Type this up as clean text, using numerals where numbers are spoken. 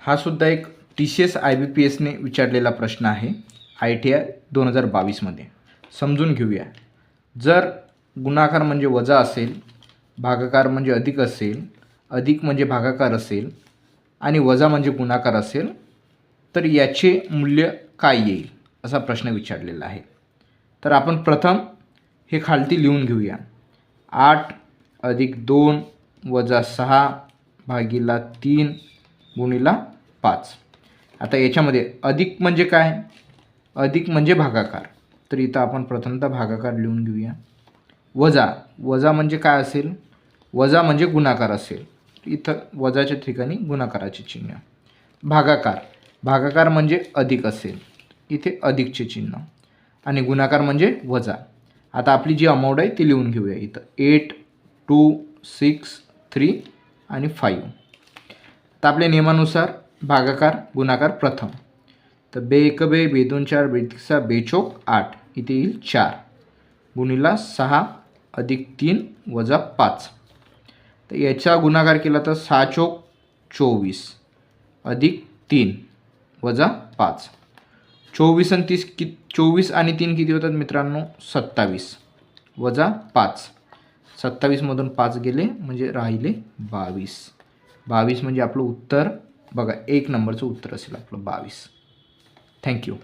हा सुद्धा एक TCS IBPSने विचारलेला प्रश्न आहे ITI 2022मध्ये. समजून घेऊया. जर गुणाकार म्हणजे वजा असेल, भागाकार म्हणजे अधिक असेल, अधिक म्हणजे भागाकार असेल आणि वजा म्हणजे गुणाकार असेल, तर याचे मूल्य काय येईल असा प्रश्न विचारलेला आहे. तर आपण प्रथम हे खालती लिहून घेऊया. 8 + 2 - 6 भागिला 3 गुणिला 5. आता याच्यामध्ये अधिक म्हणजे काय? अधिक म्हणजे भागाकार. तर इथं आपण प्रथमतः भागाकार लिहून घेऊया. वजा म्हणजे काय असेल? वजा म्हणजे गुणाकार असेल. इथं वजाच्या ठिकाणी गुणाकाराचे चिन्ह. भागाकार म्हणजे अधिक असेल, इथे अधिकचे चिन्ह. आणि गुणाकार म्हणजे वजा. आता आपली जी अमाऊंट आहे ती लिहून घेऊया इथं. 8, 2, 6, 3 आणि 5. तर आपल्या नियमानुसार भागाकार गुणाकार प्रथम. तर 2 × 2 = 2 × 4 = 2 × 6 = 4. इथे येईल 4 गुणिला 6 + 3 - 5. तर याचा गुणाकार केला तर 6 × 4 = 24 अधिक 3 - 5. 24 आणि 3 किती होतात मित्रांनो? 27 - 5. 27मधून 5 गेले म्हणजे राहिले 22. 22 म्हणजे आपलं उत्तर बघा, 1 नंबरचं उत्तर असेल आपलं 22. थँक्यू.